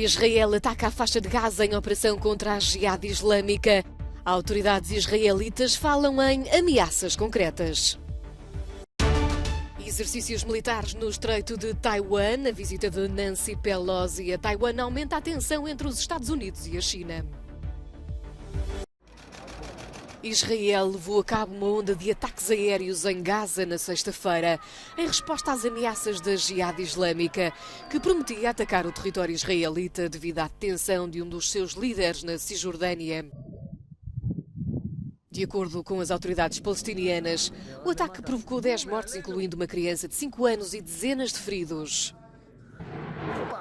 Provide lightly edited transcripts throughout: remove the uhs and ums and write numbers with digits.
Israel ataca a faixa de Gaza em operação contra a Jihad Islâmica. Autoridades israelitas falam em ameaças concretas. Exercícios militares no Estreito de Taiwan. A visita de Nancy Pelosi a Taiwan aumenta a tensão entre os Estados Unidos e a China. Israel levou a cabo uma onda de ataques aéreos em Gaza na sexta-feira, em resposta às ameaças da Jihad Islâmica, que prometia atacar o território israelita devido à detenção de um dos seus líderes na Cisjordânia. De acordo com as autoridades palestinianas, o ataque provocou 10 mortes, incluindo uma criança de 5 anos e dezenas de feridos.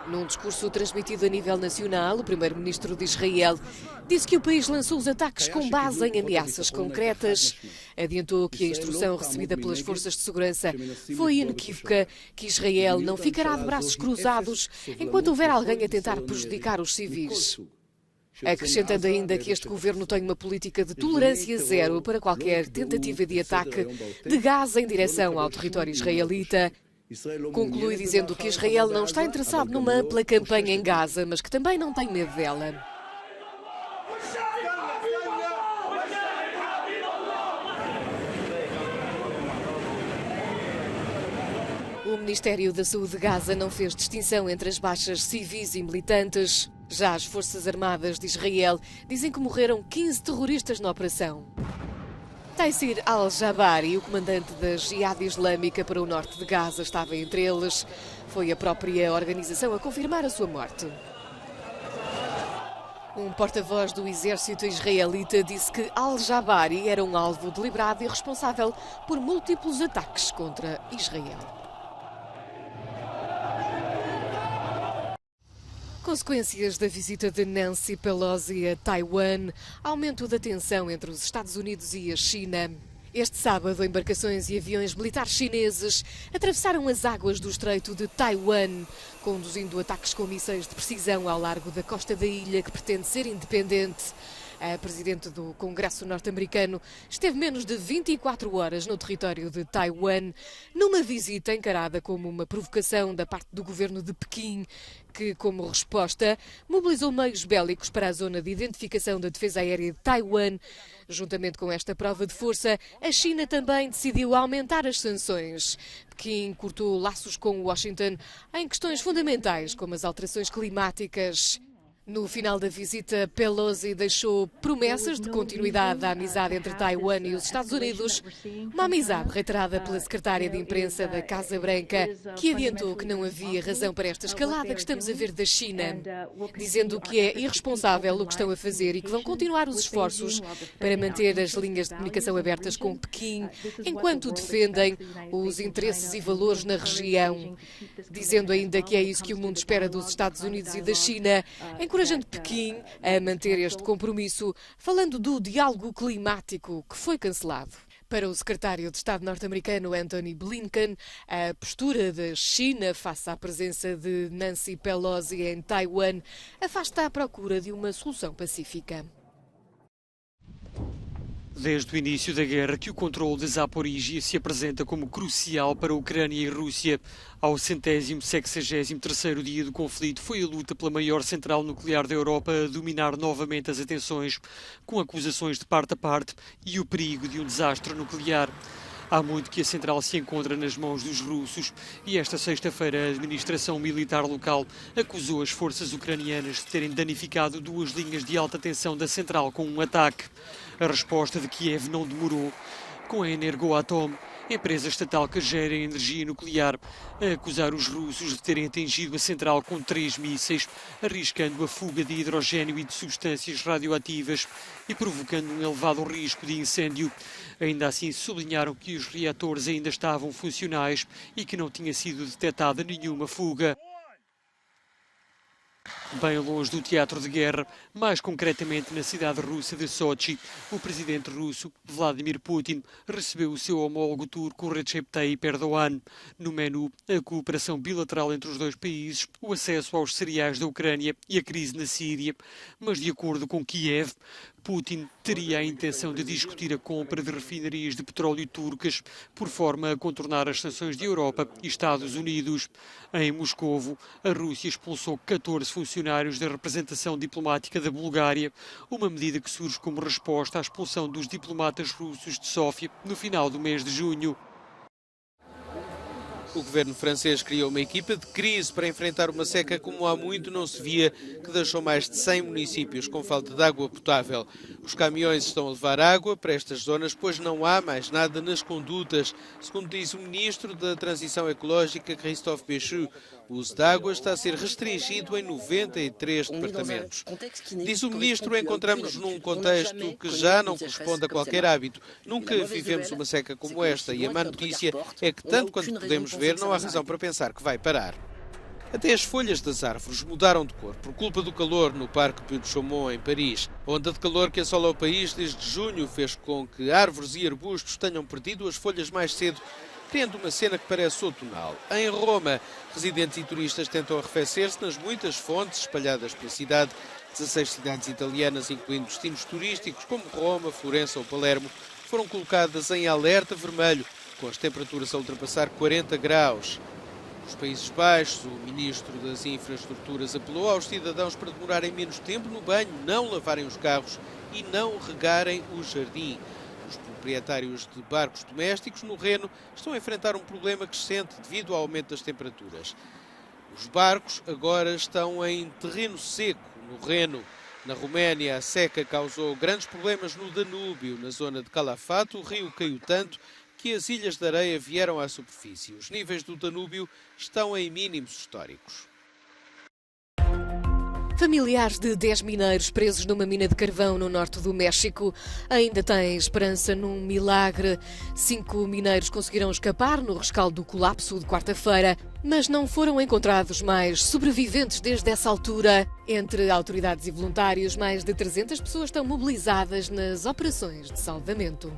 Num discurso transmitido a nível nacional, o primeiro-ministro de Israel disse que o país lançou os ataques com base em ameaças concretas. Adiantou que a instrução recebida pelas forças de segurança foi inequívoca, que Israel não ficará de braços cruzados enquanto houver alguém a tentar prejudicar os civis. Acrescentando ainda que este governo tem uma política de tolerância zero para qualquer tentativa de ataque de Gaza em direção ao território israelita. Conclui dizendo que Israel não está interessado numa ampla campanha em Gaza, mas que também não tem medo dela. O Ministério da Saúde de Gaza não fez distinção entre as baixas civis e militantes. Já as Forças Armadas de Israel dizem que morreram 15 terroristas na operação. Taysir al-Jabari, o comandante da Jihad Islâmica para o norte de Gaza, estava entre eles. Foi a própria organização a confirmar a sua morte. Um porta-voz do exército israelita disse que al-Jabari era um alvo deliberado e responsável por múltiplos ataques contra Israel. Consequências da visita de Nancy Pelosi a Taiwan, aumento da tensão entre os Estados Unidos e a China. Este sábado, embarcações e aviões militares chineses atravessaram as águas do Estreito de Taiwan, conduzindo ataques com mísseis de precisão ao largo da costa da ilha, que pretende ser independente. A presidente do Congresso norte-americano esteve menos de 24 horas no território de Taiwan, numa visita encarada como uma provocação da parte do governo de Pequim, que, como resposta, mobilizou meios bélicos para a zona de identificação da defesa aérea de Taiwan. Juntamente com esta prova de força, a China também decidiu aumentar as sanções. Pequim cortou laços com Washington em questões fundamentais, como as alterações climáticas. No final da visita, Pelosi deixou promessas de continuidade da amizade entre Taiwan e os Estados Unidos, uma amizade reiterada pela secretária de imprensa da Casa Branca, que adiantou que não havia razão para esta escalada que estamos a ver da China, dizendo que é irresponsável o que estão a fazer e que vão continuar os esforços para manter as linhas de comunicação abertas com Pequim, enquanto defendem os interesses e valores na região, dizendo ainda que é isso que o mundo espera dos Estados Unidos e da China, encorajando Pequim a manter este compromisso, falando do diálogo climático que foi cancelado. Para o secretário de Estado norte-americano Antony Blinken, a postura da China face à presença de Nancy Pelosi em Taiwan afasta a procura de uma solução pacífica. Desde o início da guerra que o controle de Zaporíjia se apresenta como crucial para a Ucrânia e a Rússia. Ao 163º dia do conflito foi a luta pela maior central nuclear da Europa a dominar novamente as atenções, com acusações de parte a parte e o perigo de um desastre nuclear. Há muito que a central se encontra nas mãos dos russos e esta sexta-feira a administração militar local acusou as forças ucranianas de terem danificado 2 linhas de alta tensão da central com um ataque. A resposta de Kiev não demorou, com a Energoatom, empresa estatal que gera energia nuclear, a acusar os russos de terem atingido a central com 3 mísseis, arriscando a fuga de hidrogênio e de substâncias radioativas e provocando um elevado risco de incêndio. Ainda assim, sublinharam que os reatores ainda estavam funcionais e que não tinha sido detectada nenhuma fuga. Bem longe do teatro de guerra, mais concretamente na cidade russa de Sochi, o presidente russo, Vladimir Putin, recebeu o seu homólogo turco Recep Tayyip Erdogan. No menu, a cooperação bilateral entre os dois países, o acesso aos cereais da Ucrânia e a crise na Síria. Mas, de acordo com Kiev, Putin teria a intenção de discutir a compra de refinarias de petróleo turcas por forma a contornar as sanções de Europa e Estados Unidos. Em Moscovo, a Rússia expulsou 14 funcionários da representação diplomática da Bulgária, uma medida que surge como resposta à expulsão dos diplomatas russos de Sófia no final do mês de junho. O governo francês criou uma equipa de crise para enfrentar uma seca como há muito não se via, que deixou mais de 100 municípios com falta de água potável. Os caminhões estão a levar água para estas zonas, pois não há mais nada nas condutas. Segundo diz o ministro da Transição Ecológica, Christophe Béchu, o uso de água está a ser restringido em 93 departamentos. Diz o ministro, encontramos-nos num contexto que já não corresponde a qualquer hábito. Nunca vivemos uma seca como esta e a má notícia é que, tanto quanto podemos ver, não há razão para pensar que vai parar. Até as folhas das árvores mudaram de cor por culpa do calor no Parque Puy de Chaumont, em Paris. A onda de calor que assola o país desde junho fez com que árvores e arbustos tenham perdido as folhas mais cedo, criando uma cena que parece outonal. Em Roma, residentes e turistas tentam arrefecer-se nas muitas fontes espalhadas pela cidade. 16 cidades italianas, incluindo destinos turísticos como Roma, Florença ou Palermo, foram colocadas em alerta vermelho, com as temperaturas a ultrapassar 40 graus. Nos Países Baixos, o ministro das Infraestruturas apelou aos cidadãos para demorarem menos tempo no banho, não lavarem os carros e não regarem o jardim. Os proprietários de barcos domésticos no Reno estão a enfrentar um problema crescente devido ao aumento das temperaturas. Os barcos agora estão em terreno seco no Reno. Na Roménia, a seca causou grandes problemas no Danúbio. Na zona de Calafate, o rio caiu tanto que as ilhas de areia vieram à superfície. Os níveis do Danúbio estão em mínimos históricos. Familiares de 10 mineiros presos numa mina de carvão no norte do México ainda têm esperança num milagre. 5 mineiros conseguiram escapar no rescaldo do colapso de quarta-feira, mas não foram encontrados mais sobreviventes desde essa altura. Entre autoridades e voluntários, mais de 300 pessoas estão mobilizadas nas operações de salvamento.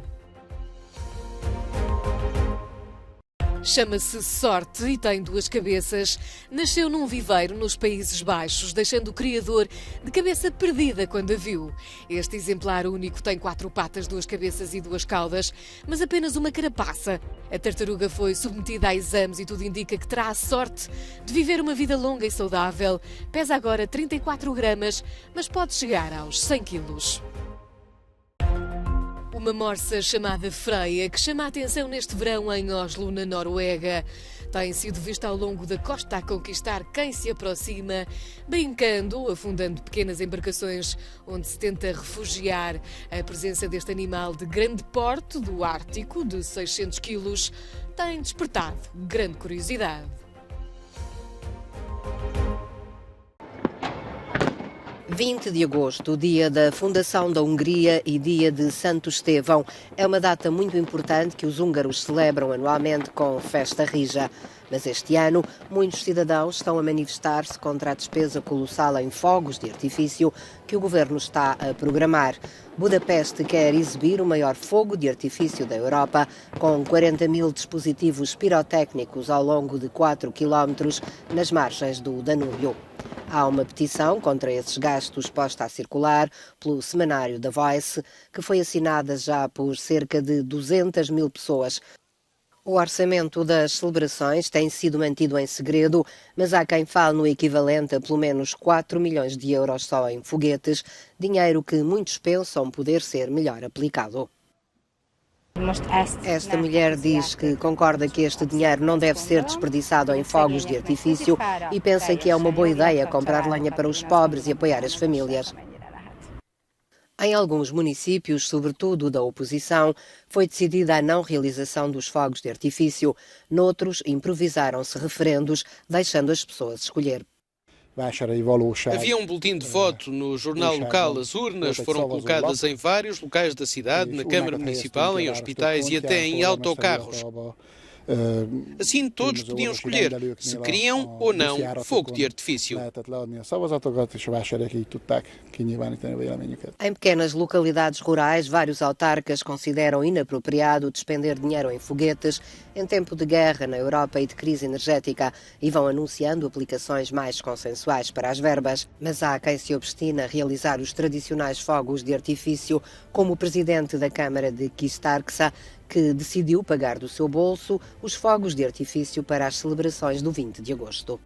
Chama-se Sorte e tem 2 cabeças. Nasceu num viveiro nos Países Baixos, deixando o criador de cabeça perdida quando a viu. Este exemplar único tem 4 patas, 2 cabeças e 2 caudas, mas apenas uma carapaça. A tartaruga foi submetida a exames e tudo indica que terá a sorte de viver uma vida longa e saudável. Pesa agora 34 gramas, mas pode chegar aos 100 quilos. Uma morsa chamada Freia, que chama a atenção neste verão em Oslo, na Noruega. Tem sido vista ao longo da costa a conquistar quem se aproxima, brincando, afundando pequenas embarcações onde se tenta refugiar. A presença deste animal de grande porte, do Ártico, de 600 quilos, tem despertado grande curiosidade. 20 de agosto, dia da fundação da Hungria e dia de Santo Estevão. É uma data muito importante que os húngaros celebram anualmente com festa rija. Mas este ano, muitos cidadãos estão a manifestar-se contra a despesa colossal em fogos de artifício que o governo está a programar. Budapeste quer exibir o maior fogo de artifício da Europa, com 40 mil dispositivos pirotécnicos ao longo de 4 quilómetros nas margens do Danúbio. Há uma petição contra esses gastos posta a circular pelo semanário da Voice, que foi assinada já por cerca de 200 mil pessoas. O orçamento das celebrações tem sido mantido em segredo, mas há quem fale no equivalente a pelo menos 4 milhões de euros só em foguetes, dinheiro que muitos pensam poder ser melhor aplicado. Esta mulher diz que concorda que este dinheiro não deve ser desperdiçado em fogos de artifício e pensa que é uma boa ideia comprar lenha para os pobres e apoiar as famílias. Em alguns municípios, sobretudo da oposição, foi decidida a não realização dos fogos de artifício. Noutros, improvisaram-se referendos, deixando as pessoas escolher. Havia um boletim de voto no jornal local. As urnas foram colocadas em vários locais da cidade, na Câmara Municipal, em hospitais e até em autocarros. Assim todos podiam escolher se queriam ou não fogo de artifício. Em pequenas localidades rurais, vários autarcas consideram inapropriado despender dinheiro em foguetes em tempo de guerra na Europa e de crise energética e vão anunciando aplicações mais consensuais para as verbas. Mas há quem se obstina a realizar os tradicionais fogos de artifício, como o presidente da Câmara de Kistarksa, que decidiu pagar do seu bolso os fogos de artifício para as celebrações do 20 de agosto.